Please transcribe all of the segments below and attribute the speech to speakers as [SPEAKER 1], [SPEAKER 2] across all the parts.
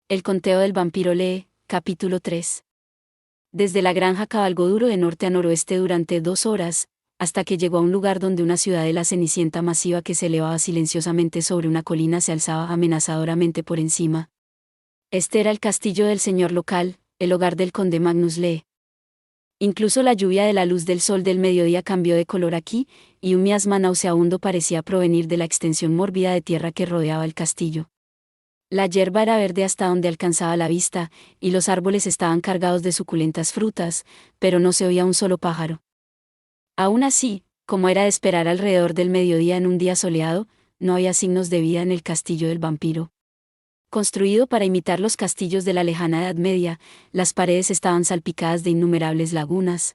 [SPEAKER 1] El conteo del vampiro lee, capítulo 3. Desde la granja cabalgó duro de norte a noroeste durante 2 horas, hasta que llegó a un lugar donde una ciudadela cenicienta masiva que se elevaba silenciosamente sobre una colina se alzaba amenazadoramente por encima. Este era el castillo del señor local, el hogar del conde Magnus Lee. Incluso la lluvia de la luz del sol del mediodía cambió de color aquí, y un miasma nauseabundo parecía provenir de la extensión mórbida de tierra que rodeaba el castillo. La hierba era verde hasta donde alcanzaba la vista, y los árboles estaban cargados de suculentas frutas, pero no se oía un solo pájaro. Aún así, como era de esperar alrededor del mediodía en un día soleado, no había signos de vida en el castillo del vampiro. Construido para imitar los castillos de la lejana Edad Media, las paredes estaban salpicadas de innumerables lagunas.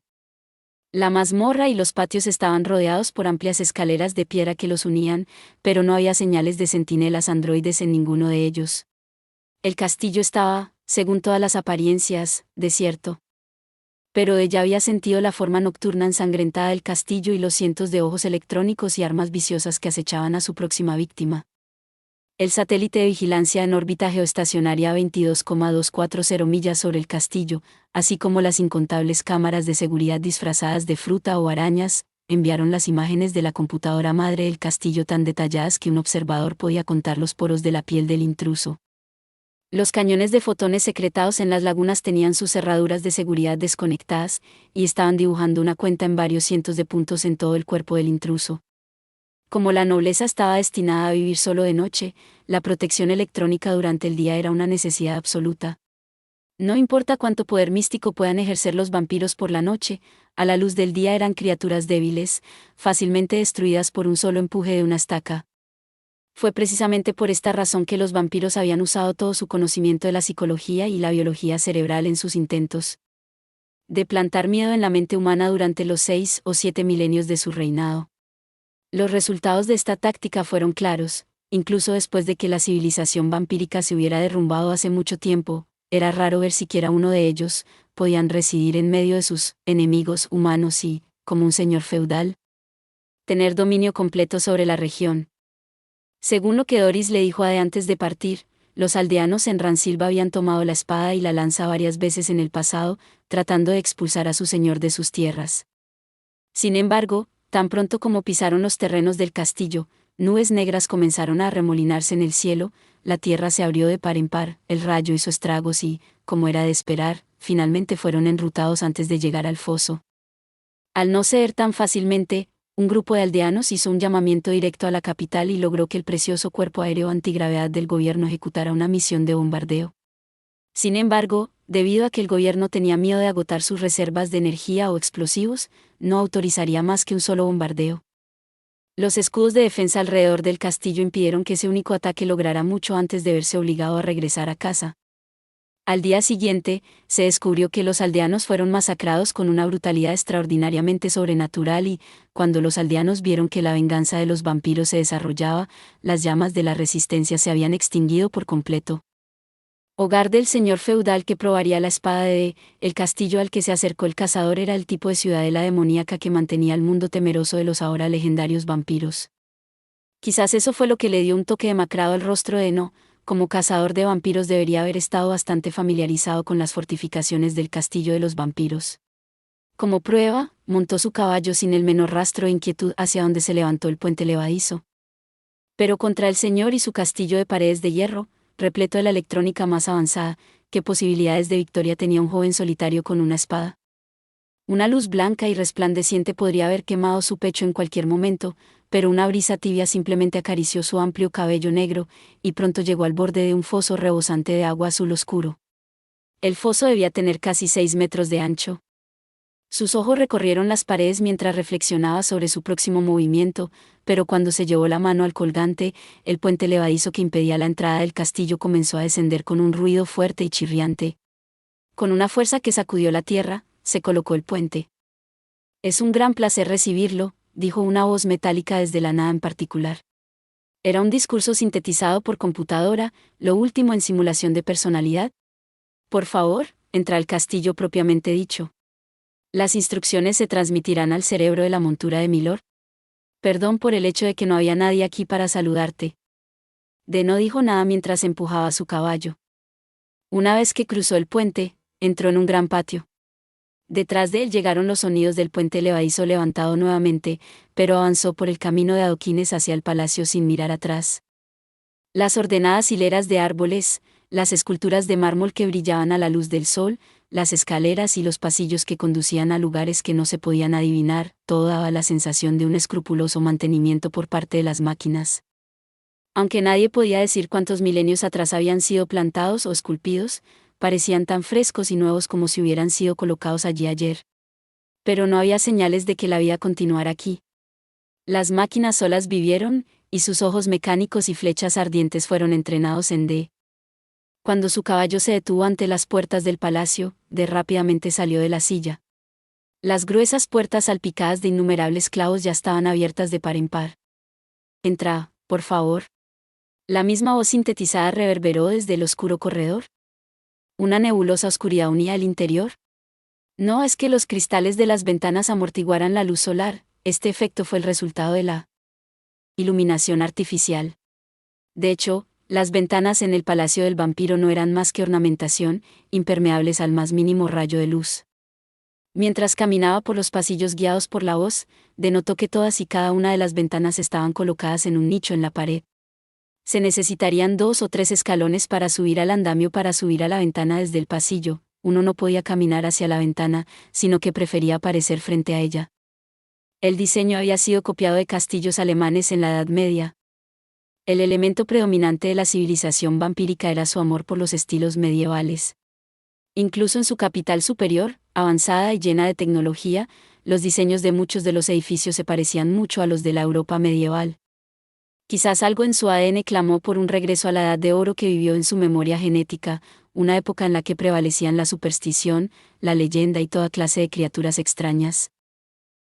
[SPEAKER 1] La mazmorra y los patios estaban rodeados por amplias escaleras de piedra que los unían, pero no había señales de centinelas androides en ninguno de ellos. El castillo estaba, según todas las apariencias, desierto. Pero ella había sentido la forma nocturna ensangrentada del castillo y los cientos de ojos electrónicos y armas viciosas que acechaban a su próxima víctima. El satélite de vigilancia en órbita geoestacionaria a 22,240 millas sobre el castillo, así como las incontables cámaras de seguridad disfrazadas de fruta o arañas, enviaron las imágenes de la computadora madre del castillo tan detalladas que un observador podía contar los poros de la piel del intruso. Los cañones de fotones secretados en las lagunas tenían sus cerraduras de seguridad desconectadas, y estaban dibujando una cuenta en varios cientos de puntos en todo el cuerpo del intruso. Como la nobleza estaba destinada a vivir solo de noche, la protección electrónica durante el día era una necesidad absoluta. No importa cuánto poder místico puedan ejercer los vampiros por la noche, a la luz del día eran criaturas débiles, fácilmente destruidas por un solo empuje de una estaca. Fue precisamente por esta razón que los vampiros habían usado todo su conocimiento de la psicología y la biología cerebral en sus intentos de plantar miedo en la mente humana durante los 6 o 7 milenios de su reinado. Los resultados de esta táctica fueron claros, incluso después de que la civilización vampírica se hubiera derrumbado hace mucho tiempo, era raro ver siquiera uno de ellos, podían residir en medio de sus enemigos humanos y, como un señor feudal, tener dominio completo sobre la región. Según lo que Doris le dijo a Ade antes de partir, los aldeanos en Ransilva habían tomado la espada y la lanza varias veces en el pasado, tratando de expulsar a su señor de sus tierras. Sin embargo, tan pronto como pisaron los terrenos del castillo, nubes negras comenzaron a arremolinarse en el cielo, la tierra se abrió de par en par, el rayo hizo estragos y, como era de esperar, finalmente fueron enrutados antes de llegar al foso. Al no ceder tan fácilmente, un grupo de aldeanos hizo un llamamiento directo a la capital y logró que el precioso cuerpo aéreo antigravedad del gobierno ejecutara una misión de bombardeo. Sin embargo, debido a que el gobierno tenía miedo de agotar sus reservas de energía o explosivos, no autorizaría más que un solo bombardeo. Los escudos de defensa alrededor del castillo impidieron que ese único ataque lograra mucho antes de verse obligado a regresar a casa. Al día siguiente, se descubrió que los aldeanos fueron masacrados con una brutalidad extraordinariamente sobrenatural y, cuando los aldeanos vieron que la venganza de los vampiros se desarrollaba, las llamas de la resistencia se habían extinguido por completo. Hogar del señor feudal que probaría la espada de el castillo al que se acercó el cazador era el tipo de ciudadela demoníaca que mantenía al mundo temeroso de los ahora legendarios vampiros. Quizás eso fue lo que le dio un toque demacrado al rostro de Eno. Como cazador de vampiros debería haber estado bastante familiarizado con las fortificaciones del castillo de los vampiros. Como prueba, montó su caballo sin el menor rastro de inquietud hacia donde se levantó el puente levadizo. Pero contra el señor y su castillo de paredes de hierro, repleto de la electrónica más avanzada, ¿qué posibilidades de victoria tenía un joven solitario con una espada? Una luz blanca y resplandeciente podría haber quemado su pecho en cualquier momento, pero una brisa tibia simplemente acarició su amplio cabello negro, y pronto llegó al borde de un foso rebosante de agua azul oscuro. El foso debía tener casi 6 metros de ancho. Sus ojos recorrieron las paredes mientras reflexionaba sobre su próximo movimiento, pero cuando se llevó la mano al colgante, el puente levadizo que impedía la entrada del castillo comenzó a descender con un ruido fuerte y chirriante. Con una fuerza que sacudió la tierra, se colocó el puente. «Es un gran placer recibirlo», dijo una voz metálica desde la nada en particular. Era un discurso sintetizado por computadora, lo último en simulación de personalidad. «Por favor, entra al castillo propiamente dicho. Las instrucciones se transmitirán al cerebro de la montura de Milord. Perdón por el hecho de que no había nadie aquí para saludarte». De no dijo nada mientras empujaba su caballo. Una vez que cruzó el puente, entró en un gran patio. Detrás de él llegaron los sonidos del puente levadizo levantado nuevamente, pero avanzó por el camino de adoquines hacia el palacio sin mirar atrás. Las ordenadas hileras de árboles, las esculturas de mármol que brillaban a la luz del sol, las escaleras y los pasillos que conducían a lugares que no se podían adivinar, todo daba la sensación de un escrupuloso mantenimiento por parte de las máquinas. Aunque nadie podía decir cuántos milenios atrás habían sido plantados o esculpidos, parecían tan frescos y nuevos como si hubieran sido colocados allí ayer. Pero no había señales de que la vida continuara aquí. Las máquinas solas vivieron, y sus ojos mecánicos y flechas ardientes fueron entrenados en D. Cuando su caballo se detuvo ante las puertas del palacio, D rápidamente salió de la silla. Las gruesas puertas salpicadas de innumerables clavos ya estaban abiertas de par en par. «Entra, por favor». La misma voz sintetizada reverberó desde el oscuro corredor. ¿Una nebulosa oscuridad unía el interior? No es que los cristales de las ventanas amortiguaran la luz solar, este efecto fue el resultado de la iluminación artificial. De hecho, las ventanas en el palacio del vampiro no eran más que ornamentación, impermeables al más mínimo rayo de luz. Mientras caminaba por los pasillos guiados por la voz, denotó que todas y cada una de las ventanas estaban colocadas en un nicho en la pared. Se necesitarían 2 o 3 escalones para subir al andamio para subir a la ventana desde el pasillo. Uno no podía caminar hacia la ventana, sino que prefería aparecer frente a ella. El diseño había sido copiado de castillos alemanes en la Edad Media. El elemento predominante de la civilización vampírica era su amor por los estilos medievales. Incluso en su capital superior, avanzada y llena de tecnología, los diseños de muchos de los edificios se parecían mucho a los de la Europa medieval. Quizás algo en su ADN clamó por un regreso a la Edad de Oro que vivió en su memoria genética, una época en la que prevalecían la superstición, la leyenda y toda clase de criaturas extrañas.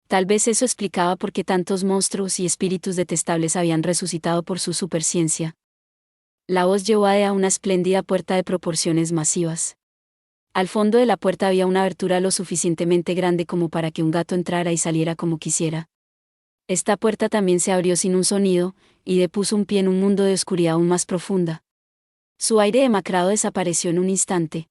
[SPEAKER 1] Tal vez eso explicaba por qué tantos monstruos y espíritus detestables habían resucitado por su superciencia. La voz llevó a una espléndida puerta de proporciones masivas. Al fondo de la puerta había una abertura lo suficientemente grande como para que un gato entrara y saliera como quisiera. Esta puerta también se abrió sin un sonido, y D puso un pie en un mundo de oscuridad aún más profunda. Su aire demacrado desapareció en un instante.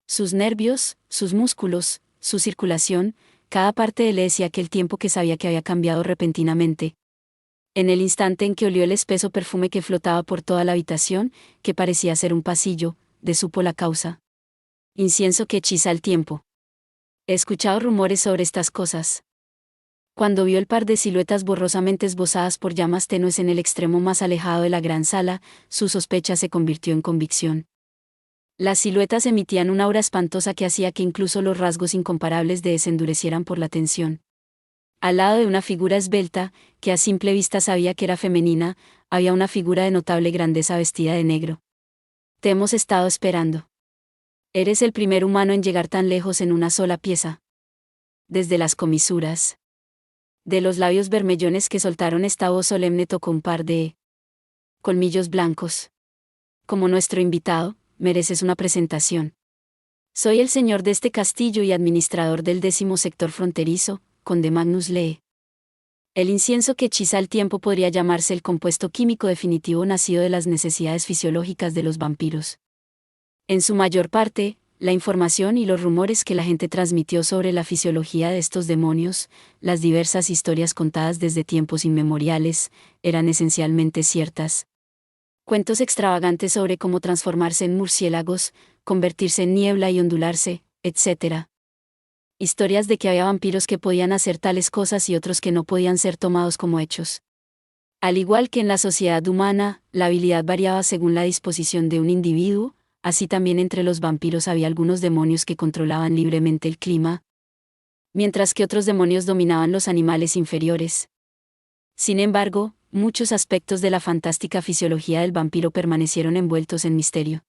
[SPEAKER 1] Sus nervios, sus músculos, su circulación, cada parte de él le decía aquel tiempo que sabía que había cambiado repentinamente. En el instante en que olió el espeso perfume que flotaba por toda la habitación, que parecía ser un pasillo, D supo la causa. Incienso que hechiza el tiempo. He escuchado rumores sobre estas cosas. Cuando vio el par de siluetas borrosamente esbozadas por llamas tenues en el extremo más alejado de la gran sala, su sospecha se convirtió en convicción. Las siluetas emitían una aura espantosa que hacía que incluso los rasgos incomparables de se endurecieran por la tensión. Al lado de una figura esbelta, que a simple vista sabía que era femenina, había una figura de notable grandeza vestida de negro. Te hemos estado esperando. Eres el primer humano en llegar tan lejos en una sola pieza. Desde las comisuras de los labios bermellones que soltaron esta voz solemne tocó un par de colmillos blancos. Como nuestro invitado, mereces una presentación. Soy el señor de este castillo y administrador del 10º sector fronterizo, conde Magnus Lee. El incienso que hechiza el tiempo podría llamarse el compuesto químico definitivo nacido de las necesidades fisiológicas de los vampiros. En su mayor parte, la información y los rumores que la gente transmitió sobre la fisiología de estos demonios, las diversas historias contadas desde tiempos inmemoriales, eran esencialmente ciertas. Cuentos extravagantes sobre cómo transformarse en murciélagos, convertirse en niebla y ondularse, etc. Historias de que había vampiros que podían hacer tales cosas y otros que no podían ser tomados como hechos. Al igual que en la sociedad humana, la habilidad variaba según la disposición de un individuo, así también entre los vampiros había algunos demonios que controlaban libremente el clima, mientras que otros demonios dominaban los animales inferiores. Sin embargo, muchos aspectos de la fantástica fisiología del vampiro permanecieron envueltos en misterio.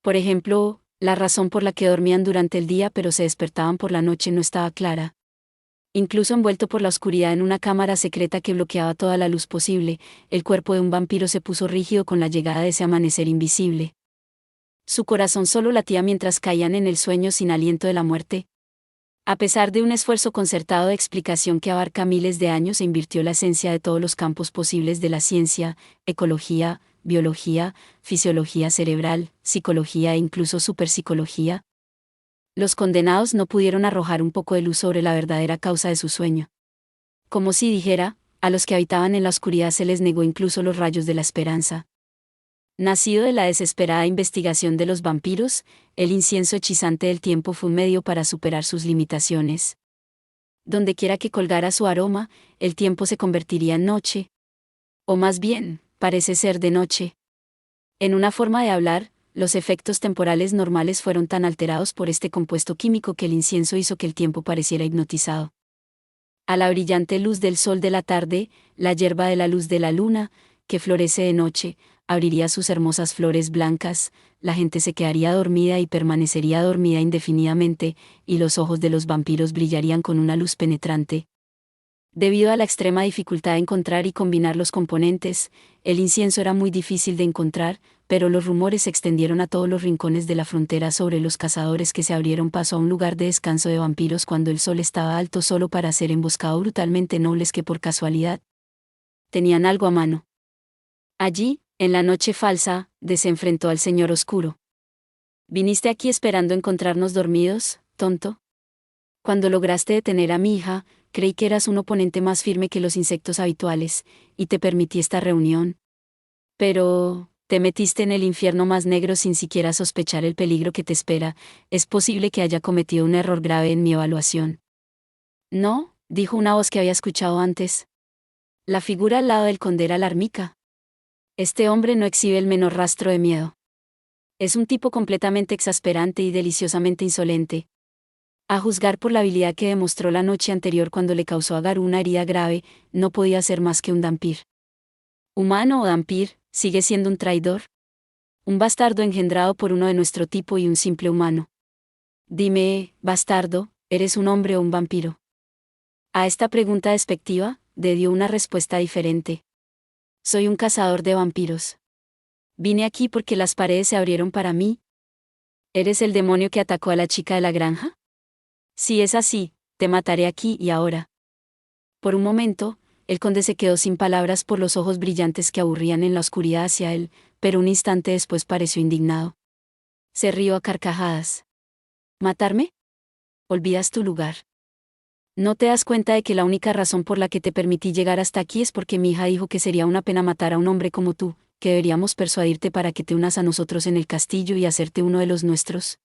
[SPEAKER 1] Por ejemplo, la razón por la que dormían durante el día pero se despertaban por la noche no estaba clara. Incluso envuelto por la oscuridad en una cámara secreta que bloqueaba toda la luz posible, el cuerpo de un vampiro se puso rígido con la llegada de ese amanecer invisible. Su corazón solo latía mientras caían en el sueño sin aliento de la muerte. A pesar de un esfuerzo concertado de explicación que abarca miles de años e invirtió la esencia de todos los campos posibles de la ciencia, ecología, biología, fisiología cerebral, psicología e incluso superpsicología. Los condenados no pudieron arrojar un poco de luz sobre la verdadera causa de su sueño. Como si dijera, a los que habitaban en la oscuridad se les negó incluso los rayos de la esperanza. Nacido de la desesperada investigación de los vampiros, el incienso hechizante del tiempo fue un medio para superar sus limitaciones. Dondequiera que colgara su aroma, el tiempo se convertiría en noche. O más bien, parece ser de noche. En una forma de hablar, los efectos temporales normales fueron tan alterados por este compuesto químico que el incienso hizo que el tiempo pareciera hipnotizado. A la brillante luz del sol de la tarde, la hierba de la luz de la luna, que florece de noche, abriría sus hermosas flores blancas, la gente se quedaría dormida y permanecería dormida indefinidamente, y los ojos de los vampiros brillarían con una luz penetrante. Debido a la extrema dificultad de encontrar y combinar los componentes, el incienso era muy difícil de encontrar, pero los rumores se extendieron a todos los rincones de la frontera sobre los cazadores que se abrieron paso a un lugar de descanso de vampiros cuando el sol estaba alto solo para ser emboscado brutalmente nobles que por casualidad tenían algo a mano. Allí, en la noche falsa, desenfrentó al Señor Oscuro. ¿Viniste aquí esperando encontrarnos dormidos, tonto? Cuando lograste detener a mi hija, creí que eras un oponente más firme que los insectos habituales, y te permití esta reunión. Pero te metiste en el infierno más negro sin siquiera sospechar el peligro que te espera. Es posible que haya cometido un error grave en mi evaluación. No, dijo una voz que había escuchado antes. La figura al lado del conde era la armica. Este hombre no exhibe el menor rastro de miedo. Es un tipo completamente exasperante y deliciosamente insolente. A juzgar por la habilidad que demostró la noche anterior cuando le causó a Garú una herida grave, no podía ser más que un dampir. Humano o dampir, sigue siendo un traidor. Un bastardo engendrado por uno de nuestro tipo y un simple humano. Dime, bastardo, ¿eres un hombre o un vampiro? A esta pregunta despectiva, le dio una respuesta diferente. Soy un cazador de vampiros. Vine aquí porque las paredes se abrieron para mí. ¿Eres el demonio que atacó a la chica de la granja? Si es así, te mataré aquí y ahora. Por un momento, el conde se quedó sin palabras por los ojos brillantes que aburrían en la oscuridad hacia él, pero un instante después pareció indignado. Se rió a carcajadas. ¿Matarme? Olvidas tu lugar. ¿No te das cuenta de que la única razón por la que te permití llegar hasta aquí es porque mi hija dijo que sería una pena matar a un hombre como tú, que deberíamos persuadirte para que te unas a nosotros en el castillo y hacerte uno de los nuestros?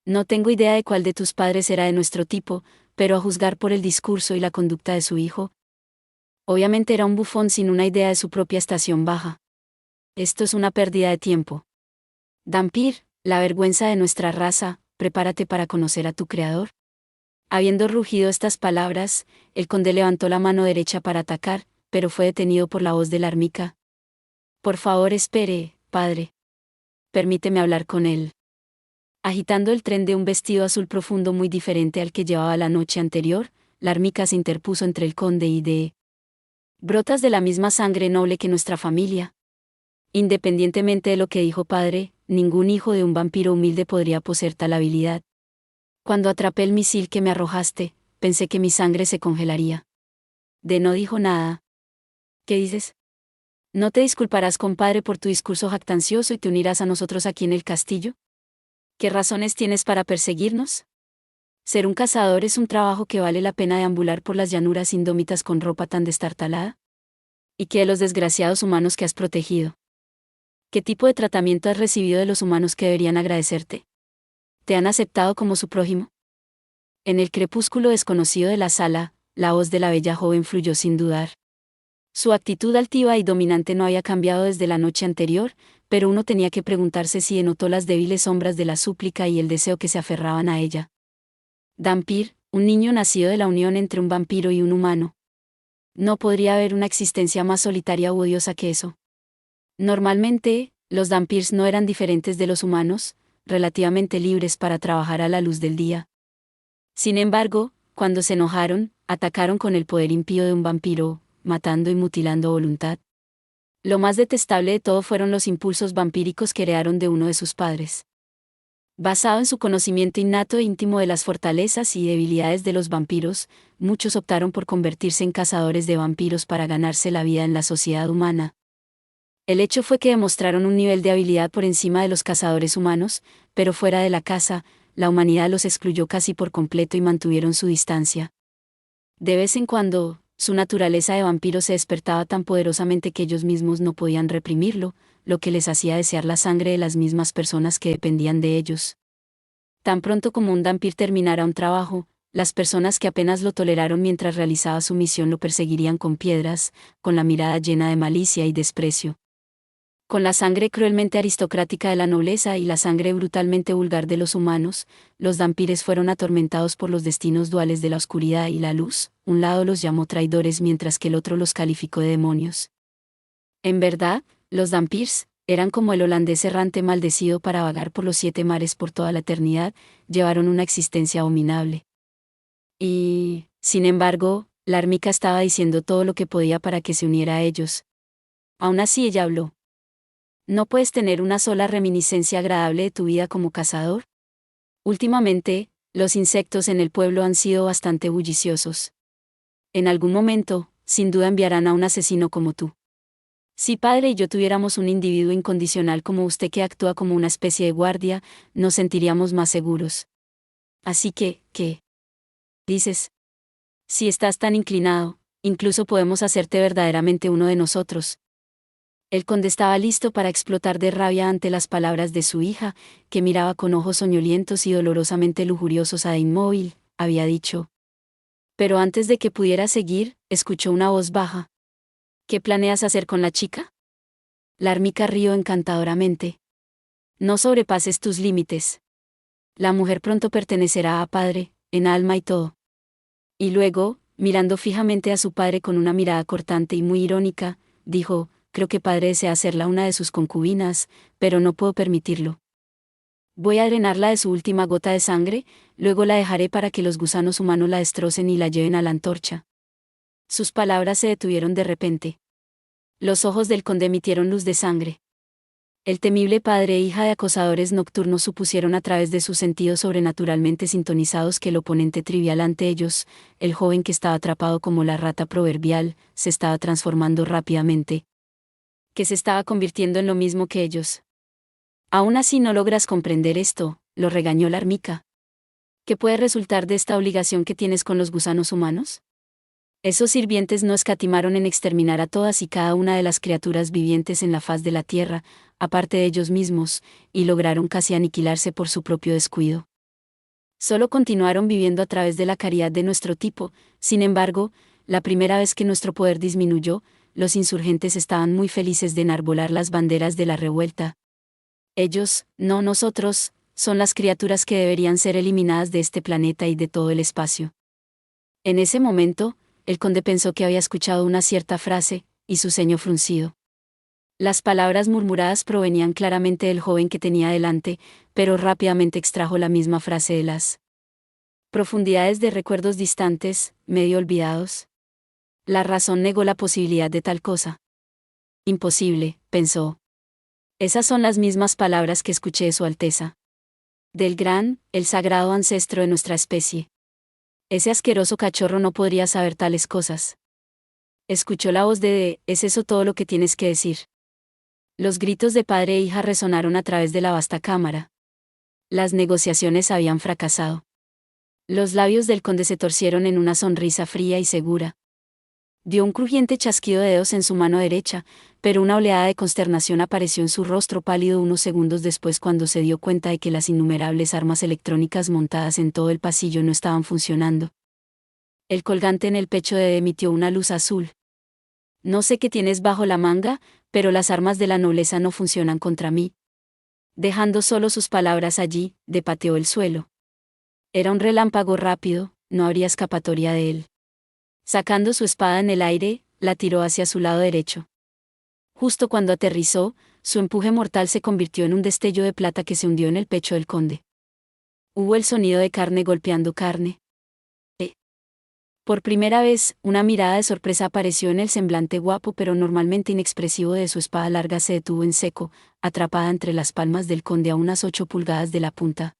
[SPEAKER 1] No tengo idea de cuál de tus padres era de nuestro tipo, pero a juzgar por el discurso y la conducta de su hijo, obviamente era un bufón sin una idea de su propia estación baja. Esto es una pérdida de tiempo. Dampir, la vergüenza de nuestra raza, prepárate para conocer a tu creador. Habiendo rugido estas palabras, el conde levantó la mano derecha para atacar, pero fue detenido por la voz de la armica. Por favor, espere, padre. Permíteme hablar con él. Agitando el tren de un vestido azul profundo muy diferente al que llevaba la noche anterior, la armica se interpuso entre el conde y de... Brotas de la misma sangre noble que nuestra familia. Independientemente de lo que dijo padre, ningún hijo de un vampiro humilde podría poseer tal habilidad. Cuando atrapé el misil que me arrojaste, pensé que mi sangre se congelaría. De no dijo nada. ¿Qué dices? ¿No te disculparás, compadre, por tu discurso jactancioso y te unirás a nosotros aquí en el castillo? ¿Qué razones tienes para perseguirnos? ¿Ser un cazador es un trabajo que vale la pena deambular por las llanuras indómitas con ropa tan destartalada? ¿Y qué de los desgraciados humanos que has protegido? ¿Qué tipo de tratamiento has recibido de los humanos que deberían agradecerte? ¿Te han aceptado como su prójimo? En el crepúsculo desconocido de la sala, la voz de la bella joven fluyó sin dudar. Su actitud altiva y dominante no había cambiado desde la noche anterior, pero uno tenía que preguntarse si denotó las débiles sombras de la súplica y el deseo que se aferraban a ella. Dampir, un niño nacido de la unión entre un vampiro y un humano. No podría haber una existencia más solitaria u odiosa que eso. Normalmente, los dampirs no eran diferentes de los humanos, relativamente libres para trabajar a la luz del día. Sin embargo, cuando se enojaron, atacaron con el poder impío de un vampiro, matando y mutilando a voluntad. Lo más detestable de todo fueron los impulsos vampíricos que heredaron de uno de sus padres. Basado en su conocimiento innato e íntimo de las fortalezas y debilidades de los vampiros, muchos optaron por convertirse en cazadores de vampiros para ganarse la vida en la sociedad humana. El hecho fue que demostraron un nivel de habilidad por encima de los cazadores humanos, pero fuera de la caza, la humanidad los excluyó casi por completo y mantuvieron su distancia. De vez en cuando, su naturaleza de vampiro se despertaba tan poderosamente que ellos mismos no podían reprimirlo, lo que les hacía desear la sangre de las mismas personas que dependían de ellos. Tan pronto como un vampiro terminara un trabajo, las personas que apenas lo toleraron mientras realizaba su misión lo perseguirían con piedras, con la mirada llena de malicia y desprecio. Con la sangre cruelmente aristocrática de la nobleza y la sangre brutalmente vulgar de los humanos, los vampires fueron atormentados por los destinos duales de la oscuridad y la luz. Un lado los llamó traidores mientras que el otro los calificó de demonios. En verdad, los vampirs eran como el holandés errante maldecido para vagar por los 7 mares por toda la eternidad, llevaron una existencia abominable. Y, sin embargo, la armica estaba diciendo todo lo que podía para que se uniera a ellos. Aún así ella habló. ¿No puedes tener una sola reminiscencia agradable de tu vida como cazador? Últimamente, los insectos en el pueblo han sido bastante bulliciosos. En algún momento, sin duda enviarán a un asesino como tú. Si padre y yo tuviéramos un individuo incondicional como usted que actúa como una especie de guardia, nos sentiríamos más seguros. Así que, ¿qué dices? Si estás tan inclinado, incluso podemos hacerte verdaderamente uno de nosotros. El conde estaba listo para explotar de rabia ante las palabras de su hija, que miraba con ojos soñolientos y dolorosamente lujuriosos a Inmóvil, había dicho. Pero antes de que pudiera seguir, escuchó una voz baja. ¿Qué planeas hacer con la chica? La armica rió encantadoramente. No sobrepases tus límites. La mujer pronto pertenecerá a padre, en alma y todo. Y luego, mirando fijamente a su padre con una mirada cortante y muy irónica, dijo, creo que padre desea hacerla una de sus concubinas, pero no puedo permitirlo. Voy a drenarla de su última gota de sangre, luego la dejaré para que los gusanos humanos la destrocen y la lleven a la antorcha. Sus palabras se detuvieron de repente. Los ojos del conde emitieron luz de sangre. El temible padre e hija de acosadores nocturnos supusieron a través de sus sentidos sobrenaturalmente sintonizados que el oponente trivial ante ellos, el joven que estaba atrapado como la rata proverbial, se estaba transformando rápidamente. Que se estaba convirtiendo en lo mismo que ellos. Aún así no logras comprender esto, lo regañó la armica. ¿Qué puede resultar de esta obligación que tienes con los gusanos humanos? Esos sirvientes no escatimaron en exterminar a todas y cada una de las criaturas vivientes en la faz de la tierra, aparte de ellos mismos, y lograron casi aniquilarse por su propio descuido. Solo continuaron viviendo a través de la caridad de nuestro tipo, sin embargo, la primera vez que nuestro poder disminuyó, los insurgentes estaban muy felices de enarbolar las banderas de la revuelta. Ellos, no nosotros, son las criaturas que deberían ser eliminadas de este planeta y de todo el espacio. En ese momento, el conde pensó que había escuchado una cierta frase, y su ceño fruncido. Las palabras murmuradas provenían claramente del joven que tenía delante, pero rápidamente extrajo la misma frase de las profundidades de recuerdos distantes, medio olvidados. La razón negó la posibilidad de tal cosa. Imposible, pensó. Esas son las mismas palabras que escuché de Su Alteza. Del gran, el sagrado ancestro de nuestra especie. Ese asqueroso cachorro no podría saber tales cosas. Escuchó la voz de ¿es eso todo lo que tienes que decir? Los gritos de padre e hija resonaron a través de la vasta cámara. Las negociaciones habían fracasado. Los labios del conde se torcieron en una sonrisa fría y segura. Dio un crujiente chasquido de dedos en su mano derecha, pero una oleada de consternación apareció en su rostro pálido unos segundos después cuando se dio cuenta de que las innumerables armas electrónicas montadas en todo el pasillo no estaban funcionando. El colgante en el pecho de emitió una luz azul. No sé qué tienes bajo la manga, pero las armas de la nobleza no funcionan contra mí. Dejando solo sus palabras allí, pateó el suelo. Era un relámpago rápido, no habría escapatoria de él. Sacando su espada en el aire, la tiró hacia su lado derecho. Justo cuando aterrizó, su empuje mortal se convirtió en un destello de plata que se hundió en el pecho del conde. Hubo el sonido de carne golpeando carne. Por primera vez, una mirada de sorpresa apareció en el semblante guapo pero normalmente inexpresivo de su espada larga se detuvo en seco, atrapada entre las palmas del conde a unas 8 pulgadas de la punta.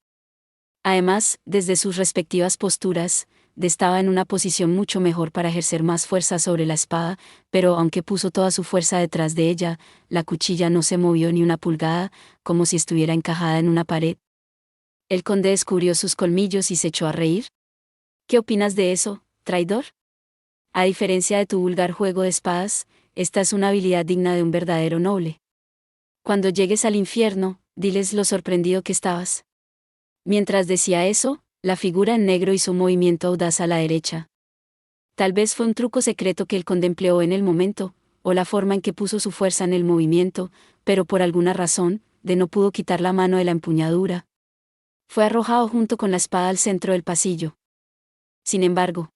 [SPEAKER 1] Además, desde sus respectivas posturas, estaba en una posición mucho mejor para ejercer más fuerza sobre la espada, pero aunque puso toda su fuerza detrás de ella, la cuchilla no se movió ni una pulgada, como si estuviera encajada en una pared. El conde descubrió sus colmillos y se echó a reír. ¿Qué opinas de eso, traidor? A diferencia de tu vulgar juego de espadas, esta es una habilidad digna de un verdadero noble. Cuando llegues al infierno, diles lo sorprendido que estabas. Mientras decía eso, la figura en negro hizo un movimiento audaz a la derecha. Tal vez fue un truco secreto que él contempló en el momento, o la forma en que puso su fuerza en el movimiento, pero por alguna razón, no pudo quitar la mano de la empuñadura. Fue arrojado junto con la espada al centro del pasillo. Sin embargo,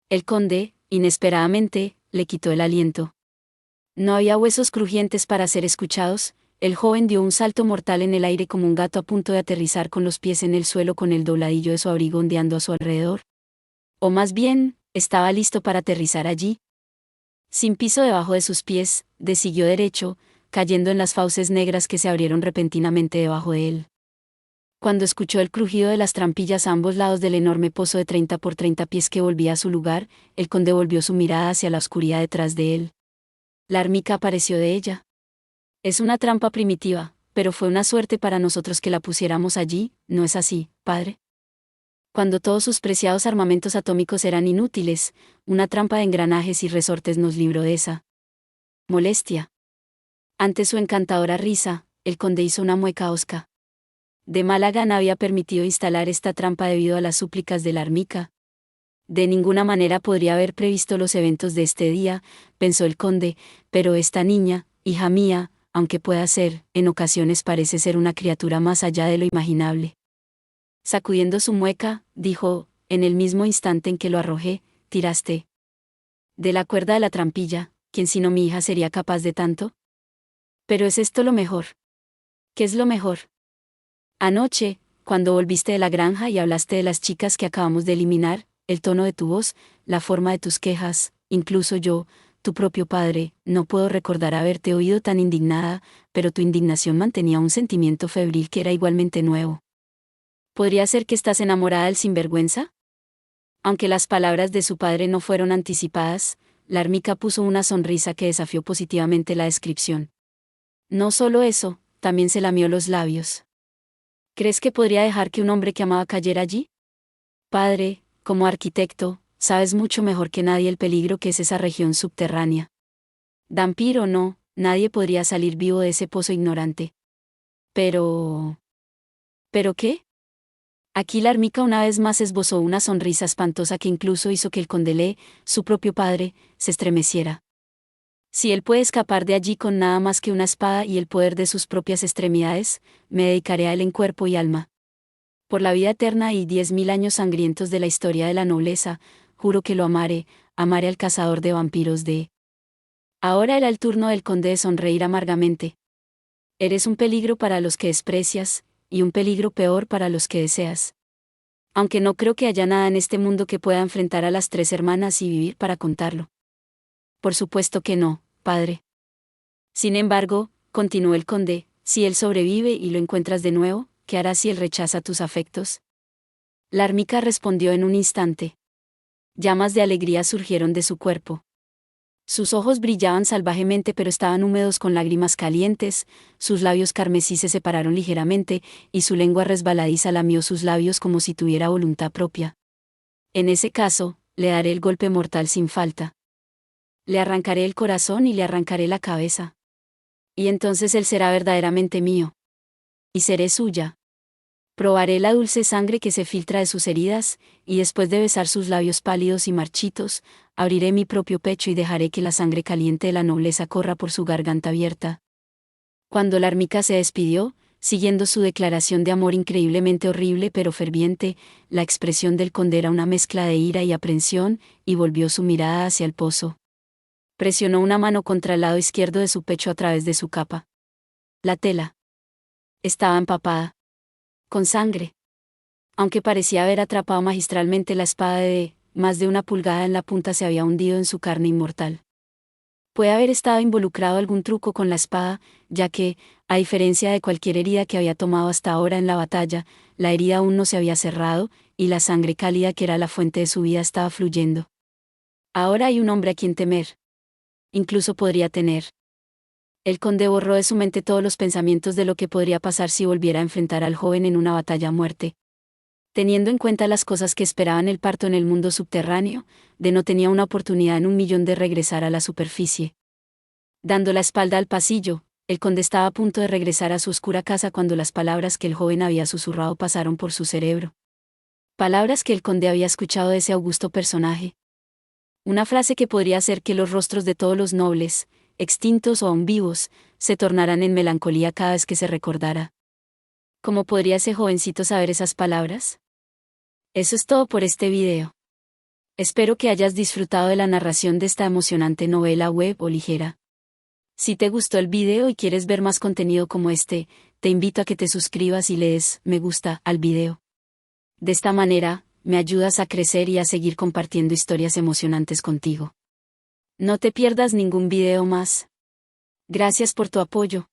[SPEAKER 1] el conde, inesperadamente, le quitó el aliento. No había huesos crujientes para ser escuchados. El joven dio un salto mortal en el aire como un gato a punto de aterrizar con los pies en el suelo con el dobladillo de su abrigo ondeando a su alrededor. O más bien, estaba listo para aterrizar allí. Sin piso debajo de sus pies, siguió derecho, cayendo en las fauces negras que se abrieron repentinamente debajo de él. Cuando escuchó el crujido de las trampillas a ambos lados del enorme pozo de 30 por 30 pies que volvía a su lugar, el conde volvió su mirada hacia la oscuridad detrás de él. La armica apareció de ella. Es una trampa primitiva, pero fue una suerte para nosotros que la pusiéramos allí, ¿no es así, padre? Cuando todos sus preciados armamentos atómicos eran inútiles, una trampa de engranajes y resortes nos libró de esa molestia. Ante su encantadora risa, el conde hizo una mueca hosca. De mala gana había permitido instalar esta trampa debido a las súplicas de la armica. De ninguna manera podría haber previsto los eventos de este día, pensó el conde, pero esta niña, hija mía, aunque pueda ser, en ocasiones parece ser una criatura más allá de lo imaginable. Sacudiendo su mueca, dijo, en el mismo instante en que lo arrojé, tiraste de la cuerda de la trampilla. ¿Quién sino mi hija sería capaz de tanto? Pero ¿es esto lo mejor? ¿Qué es lo mejor? Anoche, cuando volviste de la granja y hablaste de las chicas que acabamos de eliminar, el tono de tu voz, la forma de tus quejas, incluso yo, tu propio padre, no puedo recordar haberte oído tan indignada, pero tu indignación mantenía un sentimiento febril que era igualmente nuevo. ¿Podría ser que estás enamorada del sinvergüenza? Aunque las palabras de su padre no fueron anticipadas, la armica puso una sonrisa que desafió positivamente la descripción. No solo eso, también se lamió los labios. ¿Crees que podría dejar que un hombre que amaba cayera allí? Padre, como arquitecto, sabes mucho mejor que nadie el peligro que es esa región subterránea. Vampiro o no, nadie podría salir vivo de ese pozo ignorante. Pero... ¿Pero qué? Aquí la armica una vez más esbozó una sonrisa espantosa que incluso hizo que el conde, su propio padre, se estremeciera. Si él puede escapar de allí con nada más que una espada y el poder de sus propias extremidades, me dedicaré a él en cuerpo y alma. Por la vida eterna y 10.000 años sangrientos de la historia de la nobleza, juro que lo amaré al cazador de vampiros de... Ahora era el turno del conde de sonreír amargamente. Eres un peligro para los que desprecias, y un peligro peor para los que deseas. Aunque no creo que haya nada en este mundo que pueda enfrentar a las 3 hermanas y vivir para contarlo. Por supuesto que no, padre. Sin embargo, continuó el conde, si él sobrevive y lo encuentras de nuevo, ¿qué harás si él rechaza tus afectos? La armica respondió en un instante. Llamas de alegría surgieron de su cuerpo. Sus ojos brillaban salvajemente pero estaban húmedos con lágrimas calientes, sus labios carmesí se separaron ligeramente, y su lengua resbaladiza lamió sus labios como si tuviera voluntad propia. En ese caso, le daré el golpe mortal sin falta. Le arrancaré el corazón y le arrancaré la cabeza. Y entonces él será verdaderamente mío. Y seré suya. Probaré la dulce sangre que se filtra de sus heridas, y después de besar sus labios pálidos y marchitos, abriré mi propio pecho y dejaré que la sangre caliente de la nobleza corra por su garganta abierta. Cuando la armica se despidió, siguiendo su declaración de amor increíblemente horrible pero ferviente, la expresión del conde era una mezcla de ira y aprensión, y volvió su mirada hacia el pozo. Presionó una mano contra el lado izquierdo de su pecho a través de su capa. La tela estaba empapada con sangre. Aunque parecía haber atrapado magistralmente la espada más de 1 pulgada en la punta se había hundido en su carne inmortal. Puede haber estado involucrado algún truco con la espada, ya que, a diferencia de cualquier herida que había tomado hasta ahora en la batalla, la herida aún no se había cerrado, y la sangre cálida que era la fuente de su vida estaba fluyendo. Ahora hay un hombre a quien temer. Incluso podría tener. El conde borró de su mente todos los pensamientos de lo que podría pasar si volviera a enfrentar al joven en una batalla a muerte. Teniendo en cuenta las cosas que esperaban el parto en el mundo subterráneo, de no tenía una oportunidad en 1.000.000 de regresar a la superficie. Dando la espalda al pasillo, el conde estaba a punto de regresar a su oscura casa cuando las palabras que el joven había susurrado pasaron por su cerebro. Palabras que el conde había escuchado de ese augusto personaje. Una frase que podría hacer que los rostros de todos los nobles, extintos o aún vivos, se tornaran en melancolía cada vez que se recordara. ¿Cómo podría ese jovencito saber esas palabras? Eso es todo por este video. Espero que hayas disfrutado de la narración de esta emocionante novela web o ligera. Si te gustó el video y quieres ver más contenido como este, te invito a que te suscribas y le des me gusta al video. De esta manera, me ayudas a crecer y a seguir compartiendo historias emocionantes contigo. No te pierdas ningún video más. Gracias por tu apoyo.